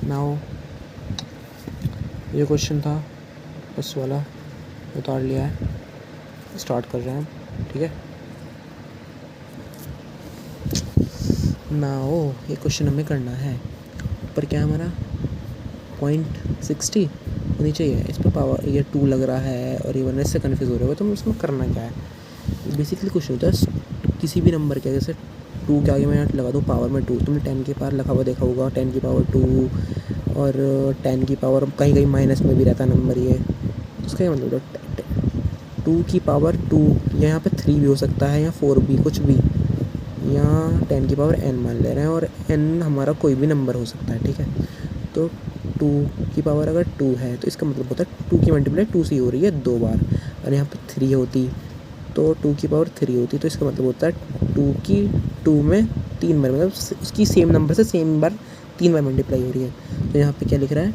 Now ये question था बस वाला, उतार लिया है, स्टार्ट कर रहे हैं हम, ठीक है। नाउ ये क्वेश्चन हमें करना है, पर क्या हमारा 0.60 होनी चाहिए, इस पर पावर ये 2 लग रहा है और ये 1 से कन्फ्यूज़ हो रहे हो, तो उसमें करना क्या है। बेसिकली कुछ नहीं होता, किसी भी नंबर के जैसे 2 के आगे मैं यहाँ लगा दूँ पावर में 2, तुमने 10 की पावर लिखा हुआ देखा होगा, 10 की पावर 2 और 10 की पावर कहीं कहीं माइनस में भी रहता नंबर ये, उसका मतलब 2 की पावर 2 या यहाँ पे 3 भी हो सकता है या 4 भी, कुछ भी, या 10 की पावर n मान ले रहे हैं और n हमारा कोई भी नंबर हो सकता है, ठीक है। तो 2 की पावर अगर 2 है तो इसका मतलब होता है 2 की मल्टीप्लाई 2 से हो रही है 2 बार, और यहाँ पे 3 होती तो 2 की पावर 3 होती, तो इसका मतलब होता है 2 की 2 में 3 बार, मतलब उसकी सेम नंबर से सेम बार 3 बार मल्टीप्लाई हो रही है। तो यहाँ पे क्या लिख रहा है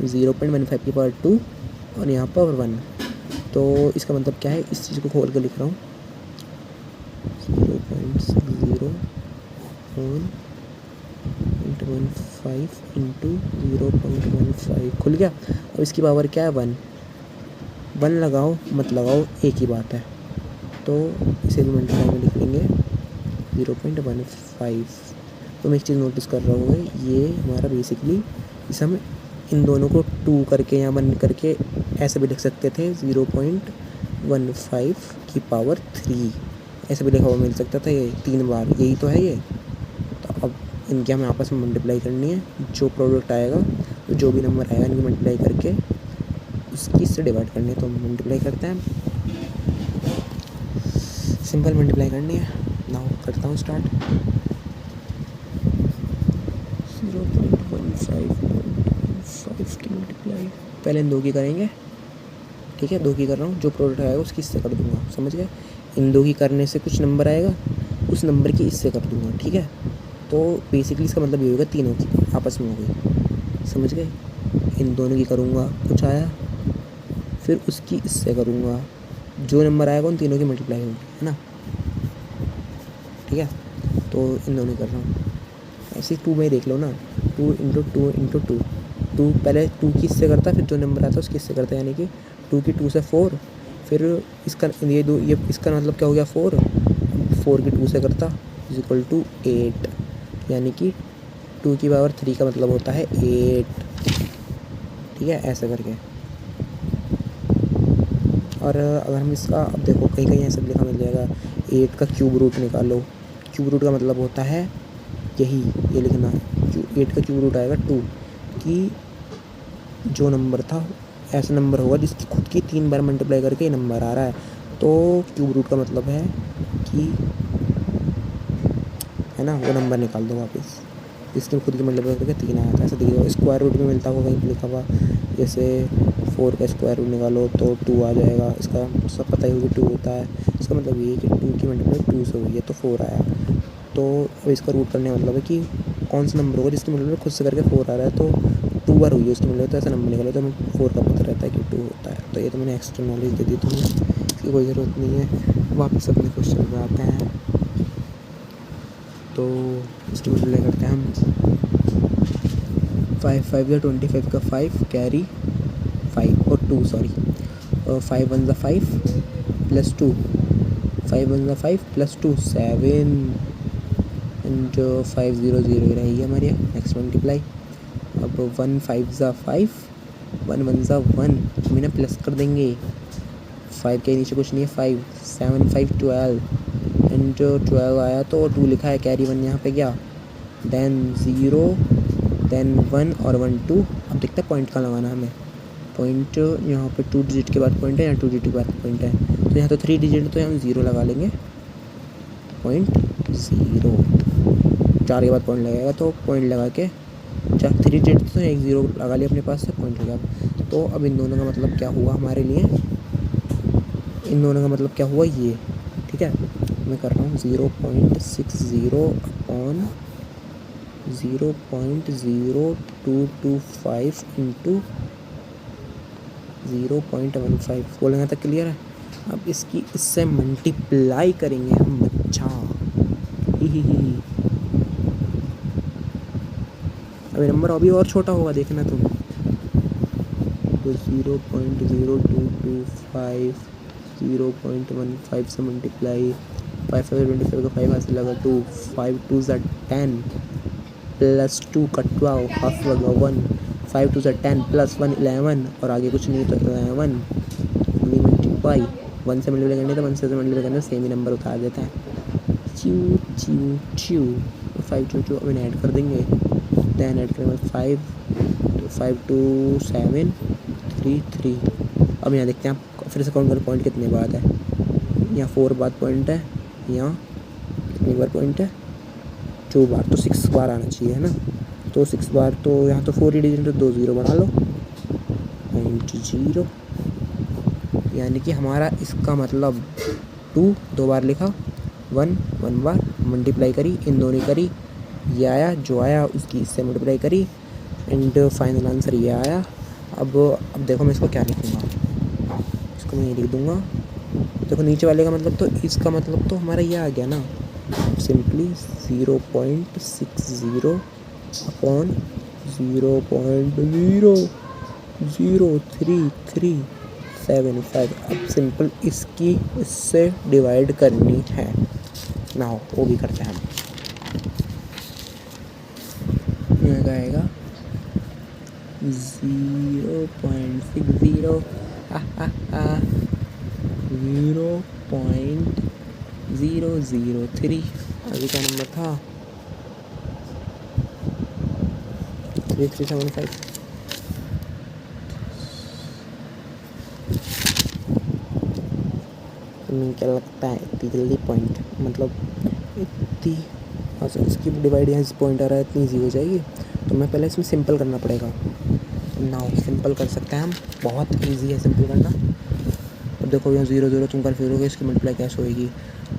0.15 की पावर 2 और यहाँ पर 1, तो इसका मतलब क्या है, इस चीज़ को खोल कर लिख रहा हूँ 0.60 0.15 इंटू 0.15 खुल गया। अब इसकी पावर क्या है 1 लगाओ मत लगाओ एक ही बात है, तो इसे भी मल्टीप्लाई में लिख लेंगे 0.15। तो मैं एक चीज़ नोटिस कर रहा हूँ, ये हमारा बेसिकली इस हम इन दोनों को 2 करके या 1 करके ऐसे भी लिख सकते थे, 0.15 की पावर 3 ऐसे भी लिखा हुआ मिल सकता था, ये 3 बार, यही तो है ये। तो अब इनकी हमें आपस में मल्टीप्लाई करनी है, जो प्रोडक्ट आएगा तो जो भी नंबर आएगा इनकी मल्टीप्लाई करके उसकी इससे डिवाइड करनी है, तो हम मल्टीप्लाई करते हैं, सिंपल मल्टीप्लाई करनी है। नाउ करता हूँ स्टार्ट, 0.15 की मल्टीप्लाई पहले इन 2 की करेंगे, ठीक है, 2 की कर रहा हूँ, जो प्रोडक्ट आएगा उसकी इससे कर दूँगा, समझ गए। इन 2 की करने से कुछ नंबर आएगा, उस नंबर की इससे कर दूँगा, ठीक है। तो बेसिकली इसका मतलब ये होगा तीनों की आपस में हो गई, समझ गए। इन दोनों की करूँगा, कुछ आया, फिर उसकी इससे करूँगा, जो नंबर आएगा उन तीनों की मल्टीप्लाई होगी, है ना, ठीक है। तो इन दोनों कर रहा हूँ, ऐसे 2 में देख लो ना, 2 इंटू 2 इंटू 2, 2 पहले 2 की इससे करता, फिर जो नंबर आता है उसकी इससे करता, यानी कि 2 की 2 से 4, फिर इसका ये 2 ये इसका मतलब क्या हो गया 4 की 2 से करता इज इक्वल टू 8, यानी कि 2 की पावर 3 का मतलब होता है 8, ठीक है, ऐसे करके। और अगर हम इसका अब देखो कहीं कहीं ऐसे लिखा मिल जाएगा 8 का क्यूब रूट निकालो, क्यूब रूट का मतलब होता है यही, ये लिखना 8 का क्यूब रूट आएगा 2, कि जो नंबर था ऐसा नंबर होगा जिसकी खुद की 3 बार मल्टीप्लाई करके ये नंबर आ रहा है, तो क्यूब रूट का मतलब है कि, है ना, वो नंबर निकाल दो वापस जिसकी खुद की मल्टीप्लाई करके 3 आया था, ऐसा दिखेगा। स्क्वायर रूट में मिलता होगा कहीं लिखा हुआ, जैसे 4 का स्क्वायर रूट निकालो तो 2 आ जाएगा, इसका सब पता ही होगा 2 होता है, इसका मतलब ये है कि 2 की मल्टीप्लाई 2 से हुई है तो 4 आया। तो अब इसका रूट करने का मतलब है कि कौन सा नंबर होगा जिसकी मल्टीप्लाई खुद से करके 4 आ रहा है, तो 2 बार हुई है उसकी मल्टीप्लाई, तो ऐसा नंबर निकालो, तो हमें 4 का पता रहता है कि 2 होता है। तो ये तो मैंने एक्स्ट्रा नॉलेज दे दी तुम्हें, इसकी कोई ज़रूरत नहीं है। वापस अपने क्वेश्चन पे आते हैं, तो इसकी मल्टीप्लाई करते हैं हम 5 या 25 का 5 कैरी 5 और 2 सॉरी, 5 1 5 प्लस 2, 5 1 5 प्लस 2 7 एंड 5 0 0 रहेगी हमारी नेक्स्ट मल्टीप्लाई। अब 1 5 5 1 1 1 हम इन्हें प्लस कर देंगे, 5 के नीचे कुछ नहीं है, 5 7 5 12 एंड 12 आया तो 2 लिखा है, कैरी 1 यहाँ पे गया, देन 0 देन 1 और 1 2। अब देखते हैं पॉइंट का लगाना हमें, पॉइंट यहाँ पे 2 डिजिट के बाद पॉइंट है, यहाँ 2 डिजिट के बाद पॉइंट है, तो यहाँ तो 3 डिजिट तो हम 0 लगा लेंगे, पॉइंट 0, 4 के बाद पॉइंट लगेगा, तो पॉइंट लगा के 3 डिजिट तो एक 0 लगा लिया अपने पास से, पॉइंट लगा। तो अब इन दोनों का मतलब क्या हुआ हमारे लिए, इन दोनों का मतलब क्या हुआ ये, ठीक है। मैं कर रहा हूँ 0.60 अपॉन 0.0225 इंटू 0.15, बोलेंगे तक क्लियर है। अब इसकी इससे मल्टीप्लाई करेंगे हम बच्चा, ही। अब अब ये नंबर अभी और छोटा होगा, देखना तुम। तो 0.0225 0.15 से मल्टीप्लाई, 5 का 5 हासिल लगा 2, 5 2 ज़ा 10 प्लस 2 का 12 हाफ लगा 1, 5 2 ज़ा 10 प्लस 1 11, और आगे कुछ नहीं तो 11 मल्टीप्लाई 1 से मल्टीप्लाई करने तो 1 से मल्टीप्लाई करने सेम ही नंबर उतार देता है। च्यू च्यू च्यू 5 2 2 अब ऐड कर देंगे, 10 ऐड करेंगे 5 तो 5 2 7 3 3। अब यहाँ देखते हैं आप फिर से काउंट करें पॉइंट कितने बाद है। यहाँ 4 बाद पॉइंट है, यहाँ कितनी बार पॉइंट है 2 बार, तो 6 बार आना चाहिए है ना। तो 6 बार तो यहाँ तो 4 ही डिजिट तो 2 0 बढ़ा लो 0, यानी कि हमारा इसका मतलब 2 2 बार लिखा, 1 1 बार मल्टीप्लाई करी, इन दोनों करी, ये आया, जो आया उसकी इससे मल्टीप्लाई करी, एंड फाइनल आंसर ये आया। अब देखो मैं इसको क्या लिखूँगा, इसको मैं ये लिख दूँगा। देखो नीचे वाले का मतलब, तो इसका मतलब तो हमारा ये आ गया ना, सिंपली 0.60 अपॉन 0.00335। अब सिंपल इसकी इससे डिवाइड करनी है ना, हो वो भी करते हैं हम। ये आएगा 0.60 0.003, अभी क्या नंबर था 3375। तुम्हें क्या लगता है इतनी जल्दी पॉइंट मतलब इतनी, अच्छा इसकी डिवाइड यहाँ से पॉइंट आ रहा है, इतनी ईजी हो जाएगी। तो मैं पहले इसमें सिंपल करना पड़ेगा। नाउ सिंपल कर सकते हैं हम, बहुत इजी है सिंपल करना। अब देखो यहाँ 0 0 तुम कन्फ्यूज हो गए, इसकी मल्टीप्लाई कैसे होएगी,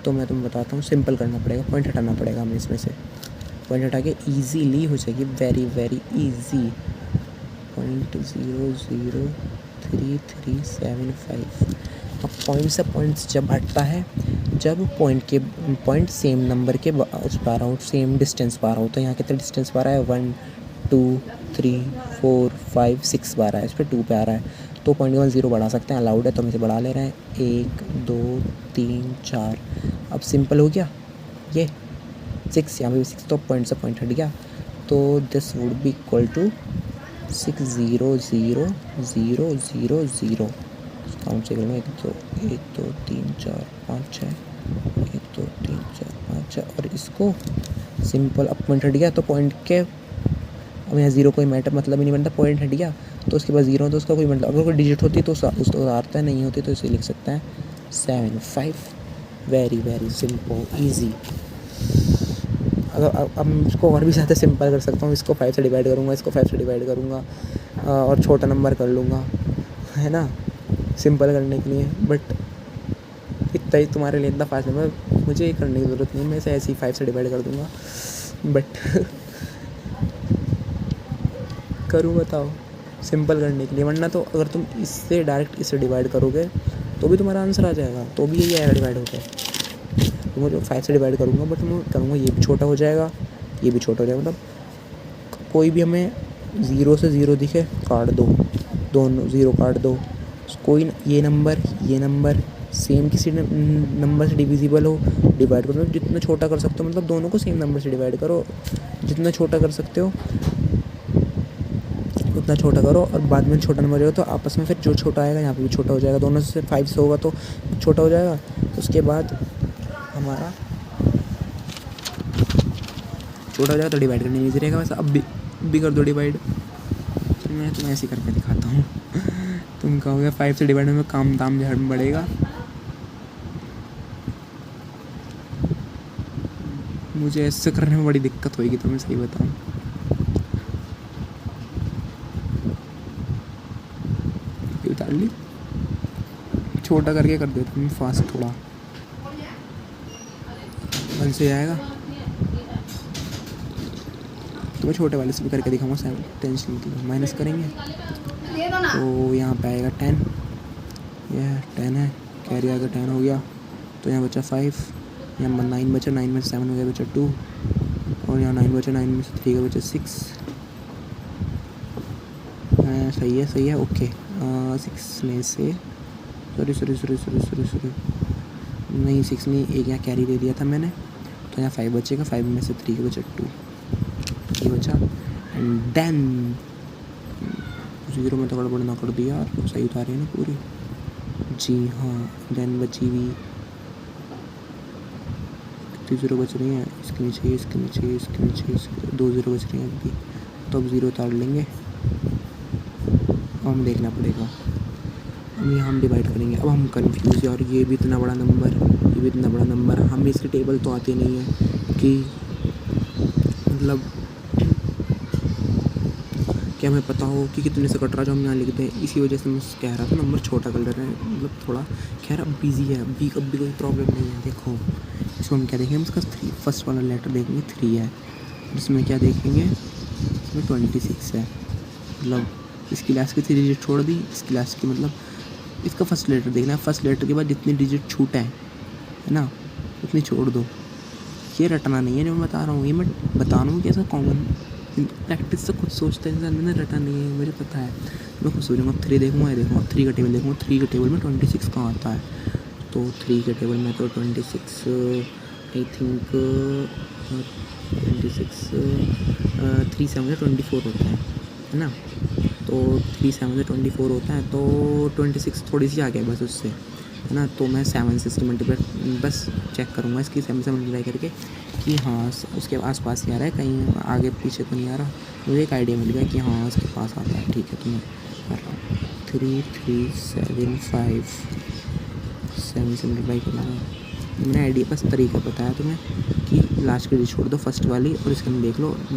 तो मैं तुम्हें बताता हूँ। सिंपल करना पड़ेगा, पॉइंट हटाना पड़ेगा हमें इसमें से, पॉइंट हटा के ईजीली हो जाएगी, वेरी वेरी ईजी। 0.03375। अब पॉइंट से पॉइंट्स जब हटता है, जब पॉइंट सेम नंबर के उस पा रहा हूँ, सेम डिस्टेंस पा रहा हूँ। तो यहाँ कितना डिस्टेंस पा रहा है 1 2 3 4 5 6 बार है, इस पर 2 पे आ रहा है, तो 0.10 बढ़ा सकते हैं, अलाउड है, तो हम इसे बढ़ा ले रहे हैं 1 2 3 4। अब सिंपल हो गया ये 6, यहाँ पे 6 तो पॉइंट से पॉइंट हट गया, तो this would be equal to 6 0 0 0 0 0। Count से करूँगा 1 2 3 4 5 6 1 2 3 4 5 6, और इसको सिंपल अब पॉइंट हट गया, तो पॉइंट के अब यहाँ 0 कोई मैटर मतलब ही नहीं बनता, पॉइंट हट गया तो उसके बाद 0 तो उसका कोई मतलब, अगर कोई डिजिट होती तो उसको उतारता है, नहीं होती तो इसे लिख सकते हैं 75। Very very simple easy. अब इसको और भी ज़्यादा सिंपल कर सकता हूँ, इसको 5 से डिवाइड करूँगा, इसको 5 से डिवाइड करूँगा, और छोटा नंबर कर लूँगा, है ना, सिंपल करने के लिए। बट इतना ही तुम्हारे लिए इतना फास्ट है, मुझे ये करने की ज़रूरत नहीं, मैं इसे ऐसे ही 5 से डिवाइड कर दूँगा। बट करूँ बताओ सिंपल करने के लिए, वरना तो अगर तुम इससे डायरेक्ट इससे डिवाइड करोगे तो भी तुम्हारा आंसर आ जाएगा, तो भी यही आएगा डिवाइड होकर। तो मैं 5 से डिवाइड करूँगा, बट मैं करूँगा ये भी छोटा हो जाएगा, ये भी छोटा हो जाएगा, मतलब कोई भी हमें 0 से 0 दिखे काट दो, दोनों 0 काट दो, कोई ये नंबर सेम किसी नंबर से डिविजिबल हो, डिवाइड करो, जितना छोटा कर सकते हो, मतलब दोनों को सेम नंबर से डिवाइड करो, जितना छोटा कर सकते हो उतना छोटा करो, और बाद में छोटा नंबर हो तो आपस में फिर जो छोटा आएगा यहाँ पे भी छोटा हो जाएगा, दोनों से 5 से होगा तो छोटा हो जाएगा। उसके बाद हमारा छोटा हो जाएगा तो डिवाइड करने में ईजी रहेगा। वैसे अब भी कर दो डिवाइड, तो मैं तुम्हें ऐसे करके दिखाता हूँ। तुम कहोगे 5 से डिवाइड में काम दाम झाड़ बढ़ेगा, मुझे ऐसे करने में बड़ी दिक्कत होगी, तो मैं सही बताऊँ। उतार ली, छोटा करके कर देता हूँ फास्ट थोड़ा, 1 से आएगा तो मैं छोटे वाले से भी करके दिखाऊंगा, 7 टेंशन की माइनस करेंगे तो यहाँ पे आएगा 10, यह 10 है, कैरी आएगा 10 हो गया, तो यहाँ बचा 5, यहाँ 9 बचा, 9 में से 7 हो गया, बचा 2, और यहाँ 9 बचा, 9 में से 3 का बचा 6, सही है ओके। 6 में से सॉरी नहीं 6 नहीं, एक यहाँ कैरी दे दिया था मैंने, तो यहाँ 5 बचेगा। 5 में से 3 बचा 2, 3 बचा एंड देन 0 में तो गड़बड़ ना कर दिया यार, सही उतारे ना पूरी। जी हाँ, देन बची हुई कितनी 0 बच रही हैं, इसके नीचे इसके नीचे इसके नीचे इसके 2 0 बच रही हैं अभी, तो अब 0 उतार लेंगे। अब हम देखना पड़ेगा, अब यहाँ हम डिवाइड करेंगे। अब हम कंफ्यूज यार, ये भी इतना बड़ा नंबर, ये भी इतना बड़ा नंबर, हमें इसकी टेबल तो आती नहीं है कि मतलब क्या हमें पता हो कि कितने से कट रहा जो हम यहाँ लिख दें। इसी वजह से मैं कह रहा था नंबर छोटा कर ले रहे हैं, मतलब थोड़ा खैर अब बिजी है, अभी कभी कोई प्रॉब्लम नहीं है। देखो इसको हम क्या देखेंगे, हम इसका 3 फर्स्ट वाला लेटर देखेंगे 3 है, इसमें क्या देखेंगे, इसमें 26 है, मतलब इसकी लास्ट की 3 डिजिट छोड़ दी, इसकी लास्ट की मतलब इसका फर्स्ट लेटर देखना है, फर्स्ट लेटर के बाद जितनी डिजिट छूटा है ना उतनी छोड़ दो। ये रटना नहीं है जो मैं बता रहा हूँ, ये मैं बता रहा हूँ कि ऐसा कॉमन प्रैक्टिस से खुद सोचते हैं इंसान, मैंने रटा नहीं है, मुझे पता है। मैं खुद सोचूंगा 3 देखूँगा, ये देखूँगा 3 का टेबल देखूँगा, 3 के टेबल में 26 कहाँ आता है, तो 3 के टेबल में तो 26 आई थिंक 26 3 7 24 होता है ना, तो 3 7 24 होता है, तो 26 थोड़ी सी आगे है बस उससे, है ना। तो मैं 7 से इसकी मल्टीप्लाई बस चेक करूँगा इसकी 7 से मल्टीप्लाई करके कि हाँ उसके आसपास ही आ रहा है, कहीं आगे पीछे तो नहीं आ रहा। मुझे एक आइडिया मिल गया कि हाँ उसके पास आता है, ठीक है। तो मैं कर रहा हूँ 3 3 7 5 7 से मल्टीप्लाई करूँगा। मैंने आइडिया बस तरीका बताया तुम्हें कि लास्ट के लिए छोड़ दो फर्स्ट वाली और इसके अंदर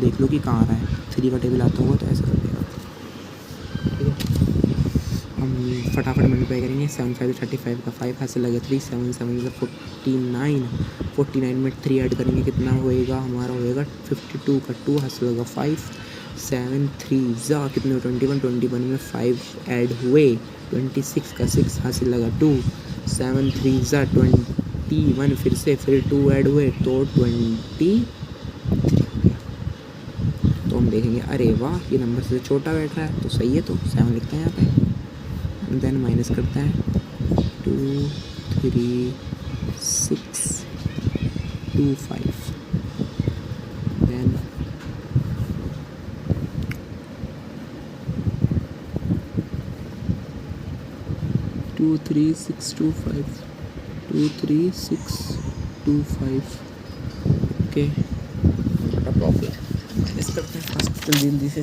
देख लो कि कहाँ आ रहा है। 3 का टेबल आता होगा तो ऐसा कर देगा, ठीक है। हम फटाफट मल्टीप्लाई करेंगे। 7 5 35 का 5 हासिल लगा 3, 7 7 49, 49 में 3 ऐड करेंगे कितना होएगा, हमारा होएगा 52 का 2 हासिल लगा 5, 7 3 जा कितने 21, 21 में 5 ऐड हुए 26 का 6 हासिल लगा 2, 7 3 जा 21 फिर 2 ऐड हुए तो 23। तो हम देखेंगे अरे वाह ये नंबर से छोटा बैठ रहा है, तो सही है, तो 7 लिखते हैं यहाँ पे, देन माइनस करते हैं 2 3 6 2 5, देन 2 3 6 2 5 2 3 6 2 5 ओके। प्रॉब्लम माइनस करते हैं फर्स्ट जल्दी से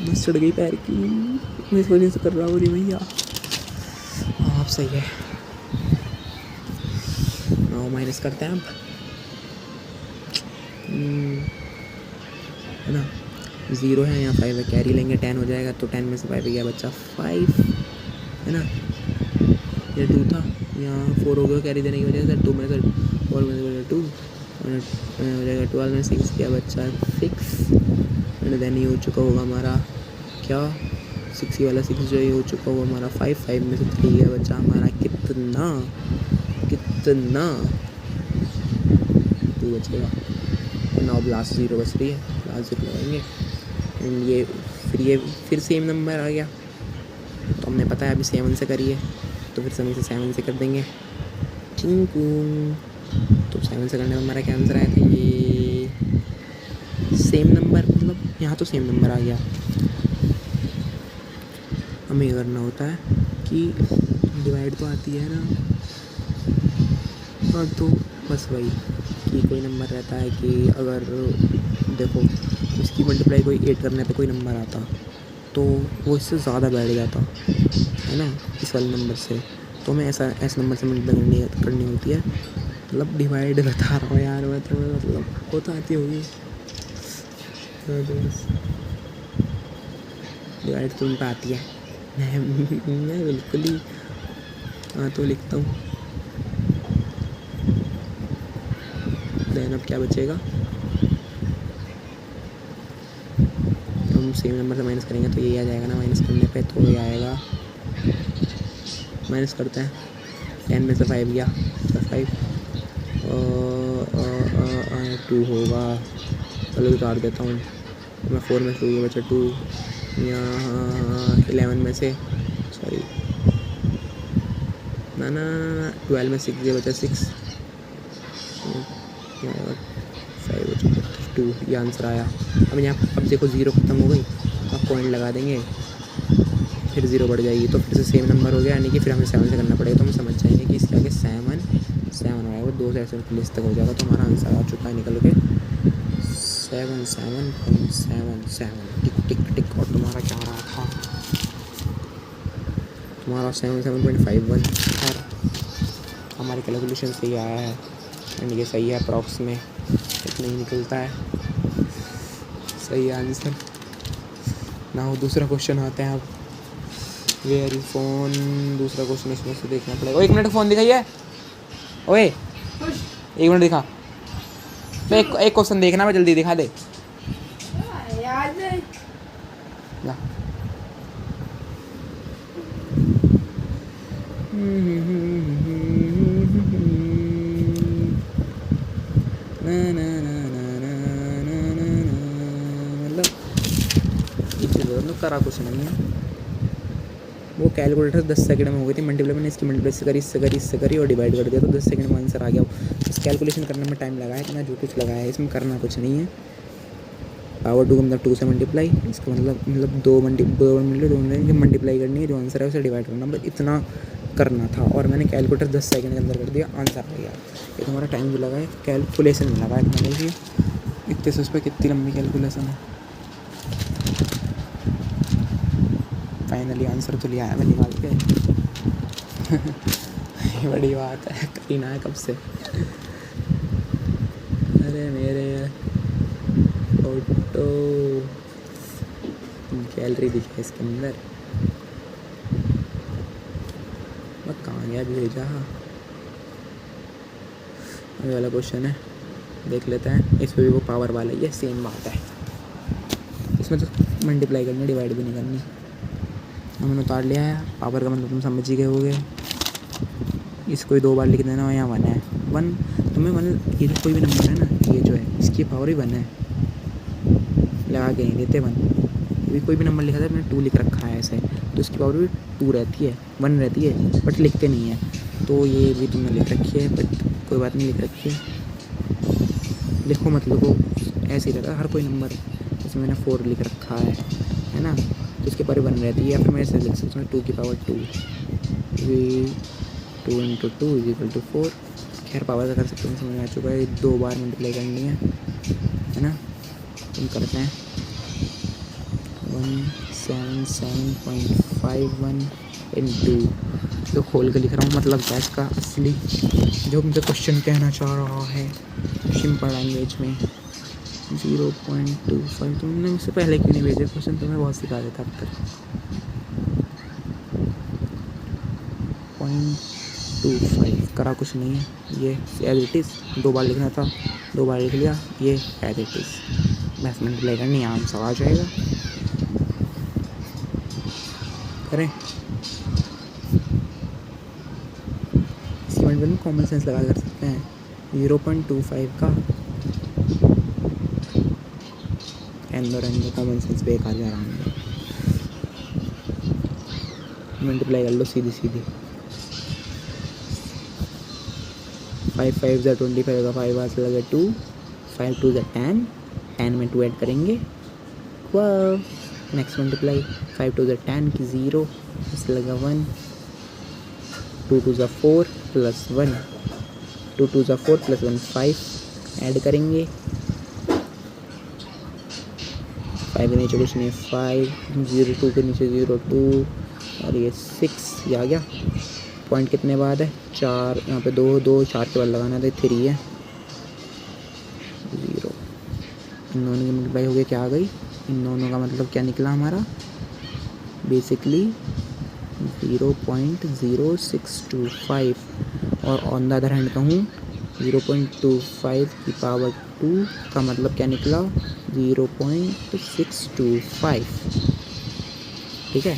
बस चढ़ गई पैर की, मैं इस वजह से कर रहा हूँ री भैया। आप सही है, माइनस करते हैं अब, है ना। 0 है यहाँ 5 है, कैरी लेंगे 10 हो जाएगा, तो 10 में से 5 गया बच्चा 5, है ना। ये 2 था, यहाँ 4 हो गया कैरी देने की वजह से, 2 में से 4 में से 2 हो जाएगा 12 में 6 गया बच्चा 6, एंड देन ये हो चुका होगा हमारा क्या 6 ही वाला 6 जो ये हो चुका होगा हमारा 5, 5 में से 3 गया बच्चा हमारा कितना 2 बचेगा, और अब लास्ट 0 बच रही है, लास्ट 0 लगाएंगे एंड ये फिर सेम नंबर आ गया। तो हमने पता है अभी 7 से करिए, तो फिर समय से 7 से कर देंगे चिंकू। तो 7 से करने में हमारा क्या आंसर आया था, ये सेम नंबर, मतलब यहाँ तो सेम नंबर आ गया। हमें ये करना होता है कि डिवाइड तो आती है ना, और तो बस वही कि कोई नंबर रहता है कि अगर देखो इसकी मल्टीप्लाई कोई 8 करने पे कोई नंबर आता तो वो इससे ज़्यादा बैठ जाता, है ना, इस वाले नंबर से। तो हमें ऐसा नंबर से मल्टीप्लाई करनी होती है, मतलब डिवाइड बता रहा हूँ यार मैं तो, मतलब वो तो आती होगी डिवाइड तो उन पर आती है। मैं बिल्कुल ही तो लिखता हूँ। देन अब क्या बचेगा, हम सेम नंबर से माइनस करेंगे तो यही आ जाएगा ना, माइनस करने पे तो ये आएगा माइनस करते हैं। 10 में से 5 गया तो 5 2 होगा। चलो उतार देता हूँ मैं। 4 में से 2 बचा 2। यहाँ 11 में से सॉरी ना 12 में 6 ये बचा 6। 5 बचा 2। ये आंसर आया। अब यहाँ अब देखो 0 ख़त्म हो गई। अब पॉइंट लगा देंगे, फिर 0 बढ़ जाएगी तो फिर से सेम नंबर हो गया, यानी कि फिर हमें 7 से करना पड़ेगा। तो हम समझ जाएंगे कि इसके आगे 7 आएगा, वो 2 से ऐसे लिस्ट तक हो जाएगा। तो हमारा आंसर आ चुका है निकल के 77.77। टिक टिक टिक। और तुम्हारा क्या रहा था? तुम्हारा 77.51। और हमारी कैलकुलेशन सही आया है एंड ये सही है। अप्रॉक्स में इतना ही निकलता है सही आंसर ना हो। दूसरा क्वेश्चन आते हैं अब। Where is phone. दूसरा क्वेश्चन इसमें से देखना पड़ेगा। 1 मिनट फ़ोन दिखाइए। ओए 1 मिनट दिखा। तो एक क्वेश्चन देखना, मैं जल्दी दिखा दे। याद है ना मतलब करा कुछ नहीं है। वो कैलकुलेटर 10 सेकंड में हो गई थी। मल्टीप्लाई मैंने इसकी मल्टीप्लाई से करी, इससे करी और डिवाइड कर दिया तो 10 सेकंड में आंसर आ गया। इस कैलकुलेशन करने में टाइम लगाया कि ना, जो कुछ लगाया है इसमें करना कुछ नहीं है। पावर 2 का मतलब 2 से मल्टीप्लाई, इसका मतलब 2 मल्टीप्लाई करनी है, जो आंसर है उसे डिवाइड करना, बस इतना करना था। और मैंने कैलकुलेटर 10 सेकंड के अंदर कर दिया, आंसर आ गया। ये तुम्हारा टाइम भी लगा है, कैलकुलेशन में लगा है। देखिए इतने से उस पर कितनी लंबी कैलकुलेशन है। फाइनली आंसर तो लिया है मैं निकाल के। बड़ी बात है, करीना है कब से। अरे मेरे फोटो गैलरी दिखे इसके अंदर। मैं कहाँ गया भेजा। अभी वाला क्वेश्चन है, देख लेते हैं। इस पर भी वो पावर वाला ही है, सेम बात है। इसमें तो मल्टीप्लाई करनी, डिवाइड भी नहीं करनी। हमने उतार लिया है। पावर का मतलब तुम समझ ही गए होगे। इसको 2 बार लिख देना। यहाँ 1 है। 1 तुम्हें 1 ये जो कोई भी नंबर है ना, ये जो है इसकी पावर ही 1 है। लगा के नहीं देते 1। ये भी कोई भी नंबर लिखा था, मैंने 2 लिख रखा है ऐसे, तो इसकी पावर भी 2 रहती है, 1 रहती है, बट लिखते नहीं है। तो ये भी तुमने लिख रखी है, बट कोई बात नहीं, लिख रखी है। लिखो मत लिखो, ऐसे ही रहता हर कोई नंबर। इसमें मैंने 4 लिख रखा है ना, तो इसके पावर 1 रहती है। या फिर मैं ऐसे लिख सकता हूँ 2 की पावर 2। 2 × 2 = 4। खैर पावर का कर सकते हैं, समझ में आ चुका है। 2 बार मल्टीप्लाई करनी है ना। तुम करते हैं 177.51 × तो खोल के लिख रहा हूँ, मतलब क्या इसका असली जो मुझे क्वेश्चन कहना चाह रहा है सिंपल लैंग्वेज में। 0.25। तुमने मुझसे पहले क्यों नहीं भेजे क्वेश्चन? तुम्हें बहुत सिखा देता अब तक। 0.25 करा कुछ नहीं है, ये एज इट इज़। 2 बार लिखना था, 2 बार लिख लिया, ये एज इट इज़। बस मल्टीप्लाई करनी, आंसर आ जाएगा। करें इसकी मल्टीप्लाई में कॉमन सेंस लगा कर सकते हैं। 0.25 का अंदर कॉमन सेंस बेकार जा रहा है। मल्टीप्लाई कर लो सीधी सीधी। 5 × 5 = 25 का 5 हाथ लगे 2, 5 × 2 = 10, 10 में 2 ऐड करेंगे। वाह। नेक्स्ट मल्टीप्लाई 5 × 2 = 10 की 0, इससे लगा 1, 2 × 2 = 4 + 1, 2 × 2 = 4 + 1 5 ऐड करेंगे। 5 के नीचे कुछ नहीं, 5, 0 2 के नीचे 0 2 और ये 6, ये आ गया। पॉइंट कितने बाद है? 4, यहाँ पे 2 2 4 के बाद लगाना था, 3 है। 0 इन दोनों की मल्टीप्लाई हो गई, क्या आ गई? इन दोनों का मतलब क्या निकला हमारा? बेसिकली 0.0625। और ऑन द अदर हैंड कहूँ 0.25 की पावर 2 का मतलब क्या निकला? 0.625। ठीक है,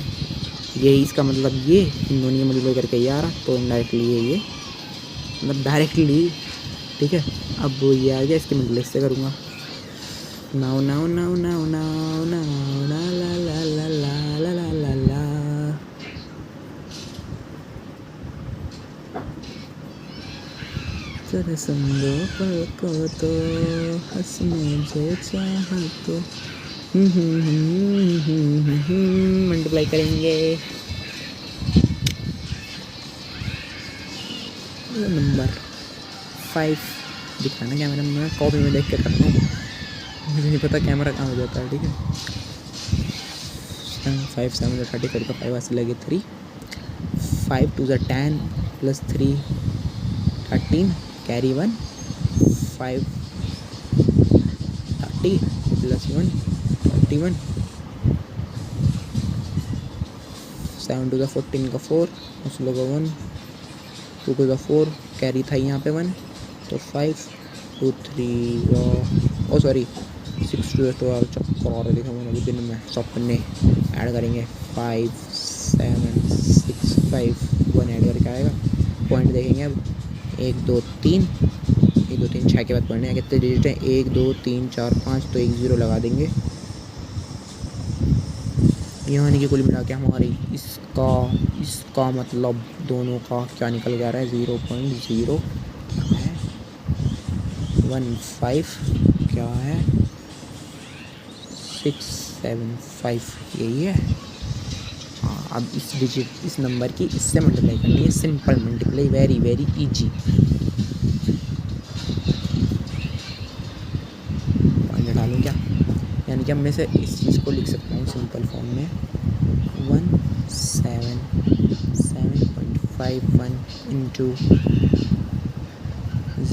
ये इसका मतलब ये इन दोनों की मल्टीप्लाई करके ये आ रहा, तो इनडायरेक्टली ये मतलब डायरेक्टली, ठीक है। अब वो ये आ गया, इसकी मल्टीप्लाई से करूँगा। Now now now now now now ला ला ला ला ला ला ला ला ला। जरा समझो पल को तो हंस मुझे चाहा तो मल्टीप्लाई करेंगे। नंबर 5 दिखाना कैमरा में, कॉपी में देख के करता हूँ, मुझे नहीं पता कैमरा कहाँ हो जाता है, ठीक है। 5 7 30 30 का 5 ऐसे लगे 3, 5 2 10 प्लस 3 13 कैरी 1, 5 30 प्लस 1 31, 7 2 14 का 4 उस लोगों 1, 2 2 4 कैरी था यहाँ पे 1, तो 5 2 3 ओ सॉरी 6 2 12 चक्कर और देखा मैंने अभी दिन में सब पन्ने ऐड करेंगे। 5 7 6 5 1 ऐड करके आएगा। पॉइंट देखेंगे अब 1 2 3 1 2 3 6 के बाद पॉइंट है, कितने डिजिट हैं 1 2 3 4 5, तो 1 0 लगा देंगे। यानी कि कुल मिला के हमारी इसका मतलब दोनों का क्या निकल के आ रहा है 0.0 है 15 क्या है 675 यही है। हाँ, अब इस डिजिट इस नंबर की इससे मल्टीप्लाई करनी है, simple multiply, very very easy. Point डालूँ क्या, यानी कि अब मैं से इस चीज़ को लिख सकता हूँ सिंपल फॉर्म में 177.51 इंटू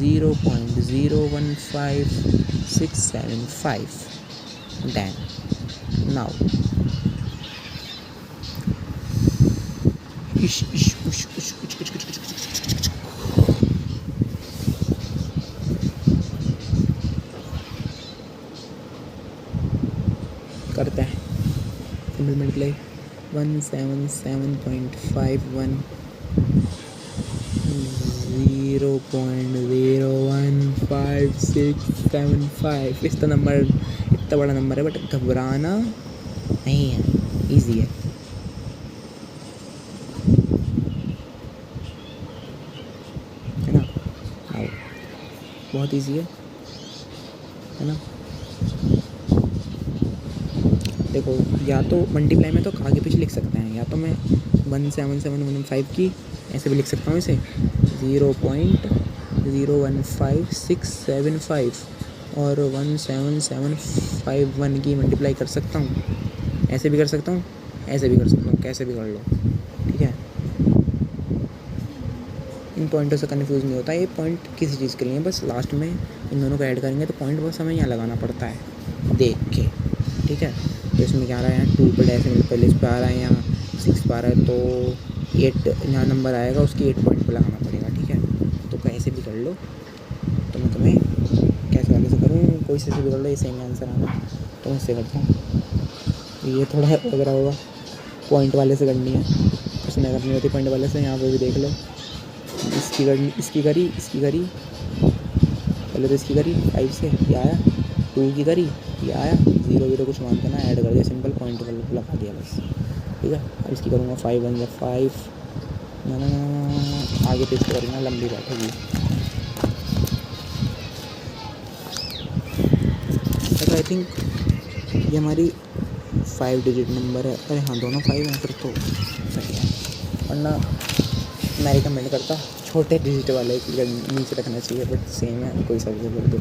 0.015675 then now इश इश उश उश उच उच उच उच उच उच उच। करते हैं मल्टीप्लाई 177.51 0.015675 इस नंबर इतना बड़ा नंबर है, बट घबराना नहीं है, इजी है। ना आओ, बहुत इजी है ना। देखो या तो मल्टीप्लाई में तो आगे पीछे लिख सकते हैं, या तो मैं 17715 की ऐसे भी लिख सकता हूँ इसे 0.015675 और 17751 की मल्टीप्लाई कर सकता हूँ, ऐसे भी कर सकता हूँ, ऐसे भी कर सकता हूँ, कैसे भी कर लो, ठीक है। इन पॉइंटों से कन्फ्यूज़ नहीं होता, ये पॉइंट किसी चीज़ के लिए, बस लास्ट में इन दोनों को ऐड करेंगे तो पॉइंट बस हमें यहाँ लगाना पड़ता है देख के, ठीक है। तो इसमें क्या आ रहा है यहाँ 2 पर डेसिमल पहले इस पर आ रहा है, यहाँ 6 पर आ रहा है, तो 8 यहाँ नंबर आएगा उसकी 8 पॉइंट पर लगाना पड़ेगा, ठीक है। तो कैसे भी कर लो, तो मैं तुम्हें कैसे वाले से करूँ, कोई से भी कर लो, ये सेम आंसर आना, तो मैं इससे करता हूँ। ये थोड़ा लग रहा होगा पॉइंट वाले से करनी है, कुछ नहीं करनी होती पॉइंट वाले से। यहाँ पर भी देख लो, इसकी करी पहले तो इसकी करी 5 से ये आया, 2 की करी ये आया, 0 कुछ मानते ना, ऐड कर दिया सिंपल, पॉइंट वाले को लगा दिया बस, ठीक है। अब इसकी करूँगा 5 1 5 ना आगे पीछे करूँगा, लंबी बैठेगी। तो आई थिंक ये हमारी 5 डिजिट नंबर है। अरे हाँ दोनों 5 हैं फिर तो सही है, वरना मैं रिकमेंड करता छोटे डिजिट वाले नीचे रखना चाहिए, बट सेम है कोई सा भी बोल दो।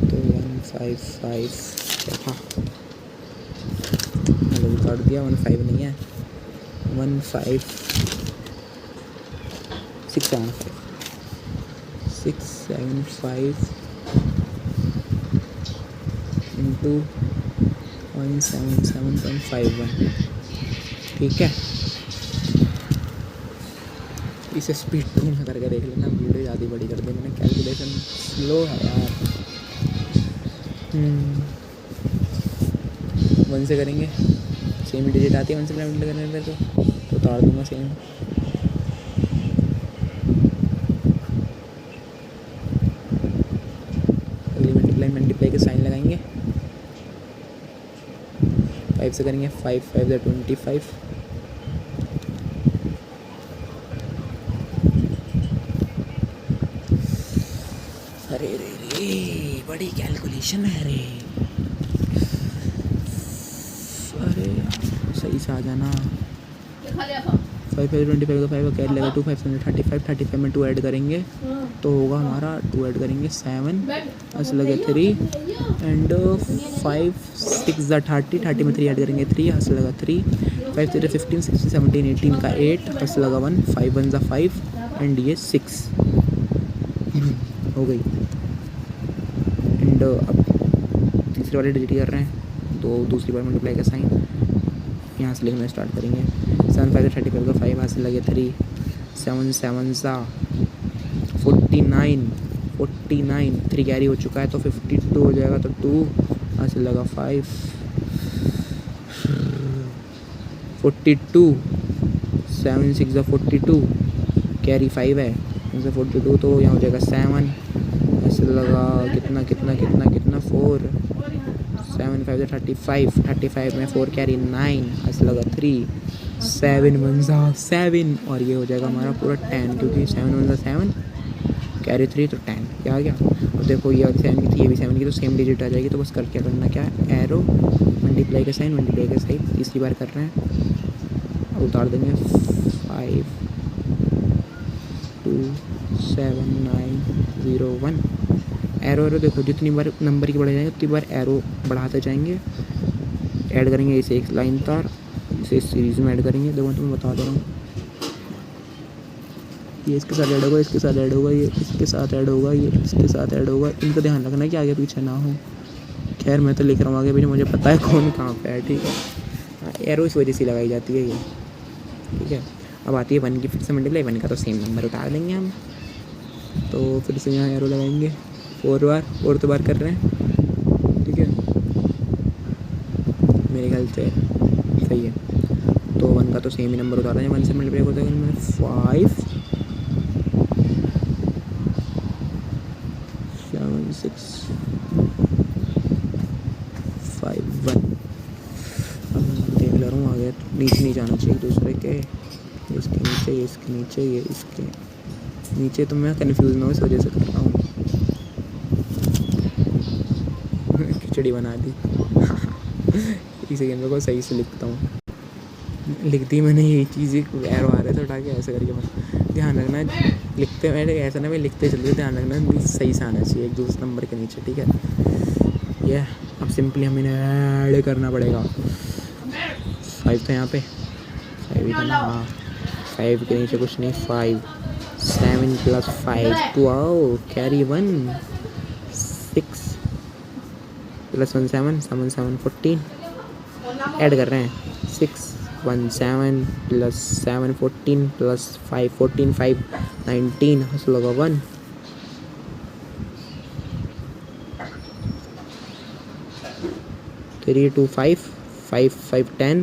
तो 155 क्या था, हेलो काट दिया, 15 नहीं है, 675 इंटू 177.51, ठीक है। इसे स्पीड टू में करके देख लेना, वीडियो ज़्यादा बड़ी कर दी मैंने, कैलकुलेशन स्लो है यार। 1 से करेंगे, सेम डिजिट आती है 1 से मल्टीप्लाई करने पे, तो उतार दूंगा सेम। अगली मल्टीप्लाई के साइन लगाएंगे। 5 से करेंगे, 5 5 25। अरे रे रे, बड़ी कैलकुलेशन है रे। अरे सही से आ जाना। 5 5 25 का 5 का कैरी लगा 2 5 35 35 में 2 ऐड करेंगे तो होगा हमारा 2 ऐड करेंगे 7 ऐसे लगे 3 एंड 5 6 30 में 3 ऐड करेंगे 3 ऐसे लगा 3 5 3 15 16 17 18 का 8 ऐसे लगा 1 5 1 5 एंड ये 6 हो गई। एंड अब तीसरे वाले डिजिट कर रहे हैं तो दूसरी बार मल्टीप्लाई का साइन यहाँ से लिखना स्टार्ट करेंगे। 7 5 35 का 5 यहाँ से लगे 3 7 7 सा 49 3 कैरी हो चुका है तो 52 हो जाएगा तो 2 यहाँ से लगा 5 42 7 6 42 कैरी 5 है यहाँ से 42 तो यहाँ हो जाएगा 7 ऐसे लगा कितना 4 7 5 35 में 4 कैरी 9 ऐसे लगा 3 7 1 7 और ये हो जाएगा हमारा पूरा 10 क्योंकि 7 1 7 कैरी 3 तो 10 ये आ गया। अब देखो ये 7 की थी ये भी 7 की तो सेम डिजिट आ जाएगी तो बस कर क्या करना क्या है एरो मल्टीप्लाई का साइन तीसरी बार कर रहे हैं। अब उतार देंगे 5 2 7 9 0 1 एरो देखो जितनी बार नंबर की बढ़ जाएंगे उतनी बार एरो बढ़ाते जाएंगे। ऐड करेंगे इसे एक लाइन तार इसे इस सीरीज़ में ऐड करेंगे। देखो मैं बता दे रहा हूँ ये इसके साथ ऐड होगा इसके साथ ऐड होगा ये इसके साथ ऐड होगा ये इसके साथ ऐड होगा। इनका ध्यान रखना है कि आगे पीछे ना हो। खैर मैं तो लिख रहा हूँ आगे पीछे मुझे पता है कौन कहाँ पे है ठीक है। हाँ एरो इस वजह से लगाई जाती है ये ठीक है। अब आती है 1 की फिर से मल्टीप्लाई 1 का तो सेम नंबर उतार देंगे हम तो फिर से यहाँ एरो लगाएंगे 4 बार कर रहे हैं ठीक है मेरे ख्याल से सही है। तो 1 का तो सेम ही नंबर उतार रहे हैं 1 से मल्टीप्लाई होता है मैंने 5 7 6 5 1। अब देख ले रहा हूँ आगे नीचे नहीं जाना चाहिए दूसरे के इसके नीचे ये इसके नीचे ये इसके नीचे तो मैं कंफ्यूज ना हो इस वजह से कर रहा हूँ। खिचड़ी बना दी इसी सेकेंड को सही से लिखता हूँ। लिख दी मैंने यही चीज़ एरो आ रहे थे उठा के ऐसे करके बस ध्यान रखना लिखते मैंने ऐसा ना मैं लिखते चलते ध्यान रखना सही से आना चाहिए एक दूसरे नंबर के नीचे ठीक है। ये अब सिंपली हमें ऐड करना पड़ेगा 5 था यहाँ पे 5 ही था ना हाँ 5 के नीचे कुछ नहीं 5 7 + 5 12 कैरी 1 6 + 1 7 7 7 14 ऐड कर रहे हैं 6 1 7 + 7 14 + 5 14 5 19 हंस लगा 1 3 2 5 5 5 10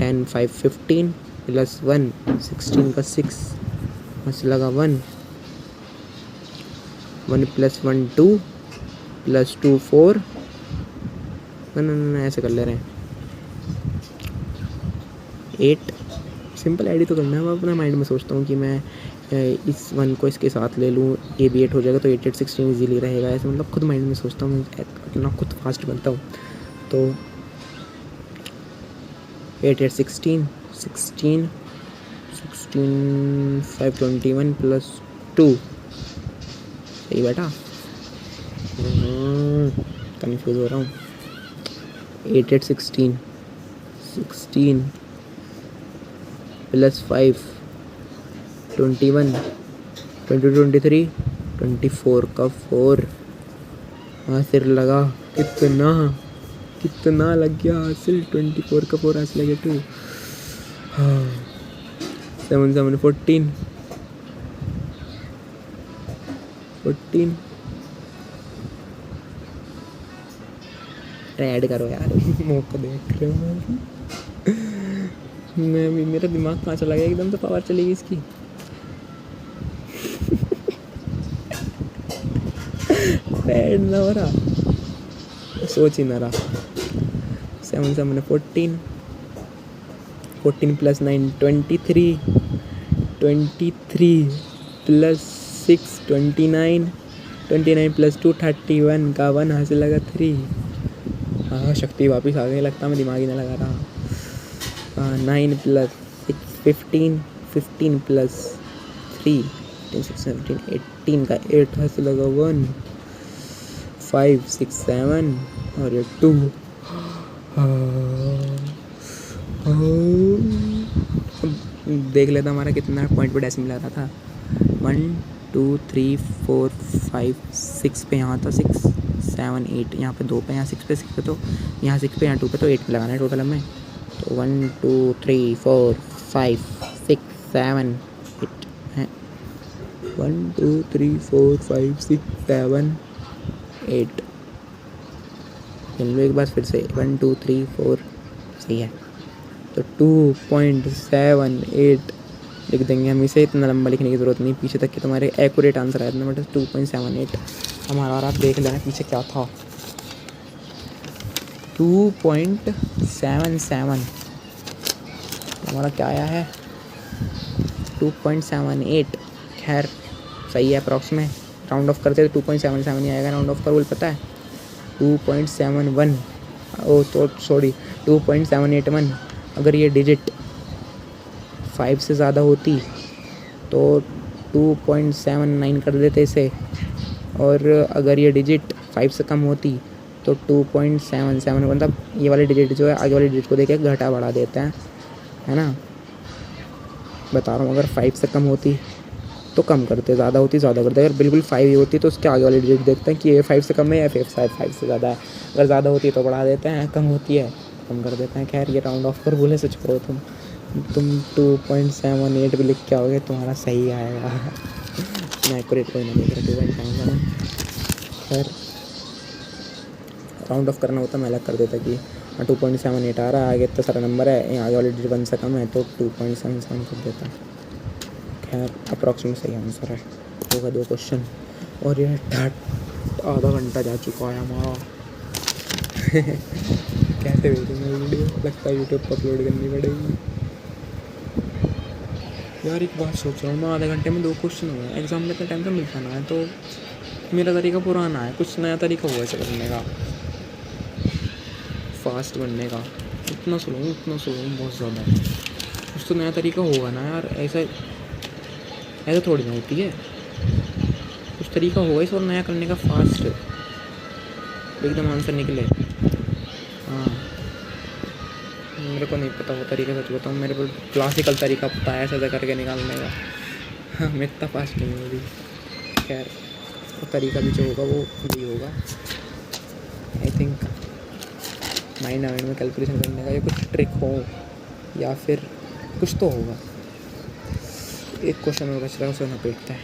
10 5 15 + 1 16 का 6 हंस लगा 1 1 + 1 2 + 2 4 ना ऐसे कर ले रहे हैं 8 सिंपल आईडी तो करना है। मैं अपना माइंड में सोचता हूँ कि मैं इस 1 को इसके साथ ले लूँ ये भी 8 हो जाएगा तो 8 8 16 ईजीली रहेगा ऐसे मतलब खुद माइंड में सोचता हूँ मैं अपना खुद फास्ट बनता हूँ तो 8 8 16 16 5 21 + 2 सही बेटा कन्फ्यूज हो रहा हूँ 8 8 16 16 + 5 21 22 23 24 का 4 हासिल लगा कितना लग गया हासिल 24 का 4 हासिल लगे 2 7 7 14 ऐड करो यार मौका देख रहे हो मैं भी, मेरा दिमाग कहाँ चला गया, एकदम से पावर चली गई इसकी। पैड ना हो रहा, सोच ही ना रहा। 7 7 14, 14 प्लस 9 23, 23 प्लस 6 29, 29 प्लस 2 31 का 1 हासिल लगा 3। हाँ शक्ति वापस आ गई, लगता मैं दिमाग ही ना लगा रहा। 9 प्लस 6 15, 15 प्लस 3 15 16 17 18 का 8 हासिल लगा 1, 5 6 7 और ये 2। देख लेता हमारा कितना पॉइंट पे डेसिमल आ रहा था। 1 2 3 4 5 6 पे यहाँ था 6 7 8, यहाँ पे 2 पे, यहाँ 6 पे तो यहाँ 6 पे, यहाँ 2 पे, तो 8 पे लगाना है टोटल हमें। तो 1 2 3 4 5 6 7 8 है। 1 2 3 4 5 6 7 8। गिन लो एक बार फिर से, 1 2 3 4 सही है। तो 2.78 लिख देंगे हम इसे, इतना लंबा लिखने की ज़रूरत नहीं, पीछे तक के तुम्हारे एक्यूरेट आंसर आया था, 2.78 हमारा। और आप देख लेना पीछे क्या था, 2.77 हमारा क्या आया है, 2.78। खैर सही है, अप्रॉक्स में राउंड ऑफ करते तो 2.77 ही आएगा। राउंड ऑफ का रूल पता है, 2.71 ओ तो सॉरी 2.781। अगर ये डिजिट 5 से ज़्यादा होती तो 2.79 कर देते इसे, और अगर ये डिजिट 5 से कम होती तो 2.77, मतलब ये वाले डिजिट जो है आगे वाले डिजिट को देख के घटा बढ़ा देते हैं, है ना। बता रहा हूँ, अगर 5 से कम होती तो कम करते, ज़्यादा होती ज़्यादा करते। अगर बिल्कुल 5 ही होती तो उसके आगे वाले डिजिट देखते हैं कि ये 5 से कम है या फिर 5 से ज़्यादा है। अगर ज़्यादा होती है तो बढ़ा देते हैं, कम होती है कम कर देते हैं। खैर ये राउंड ऑफ कर बोले से छोड़ो, तुम 2.78 भी लिख के आओगे तुम्हारा सही आएगा। मैं एक्यूरेट कोई ना देख रहा 2.77। खैर राउंड ऑफ करना होता मैं अलग कर देता कि 2.78 आ रहा है, आगे इतना सारा नंबर है, यहाँ आगे वाले डिजिट 1 से कम है तो 2.77 कर देता। खैर अप्रॉक्सीमेट सही आंसर है। होगा 2 क्वेश्चन और यह आधा घंटा जा चुका है हमारा। कैसे भेजूँगा वीडियो, लगता है यूट्यूब पर अपलोड करनी पड़ेगी। यार एक बात सोच रहा हूँ मैं, आधे घंटे में 2 क्वेश्चन हुए हैं, एग्ज़ाम में इतना टाइम तो मिलता ना है, तो मेरा तरीका पुराना है, कुछ नया तरीका हुआ है करने का, फास्ट बनने का। उतना स्लो बहुत ज़्यादा, कुछ तो नया तरीका होगा ना यार। ऐसा थोड़ी ना होती है, कुछ तरीका होगा इस और नया करने का, फास्ट एकदम आंसर निकले। हाँ मेरे को नहीं पता वो तरीका, सच बताऊँ मेरे को क्लासिकल तरीका पता है ऐसा करके निकालने का। हाँ मैं इतना फास्ट नहीं हूँ अभी। खैर वो तरीका भी जो होगा वो भी होगा, आई थिंक माइंड में कैलकुलेशन करने का, या कुछ ट्रिक हो या फिर कुछ तो होगा। एक क्वेश्चन और बच रहा है, उसे ना देखते हैं।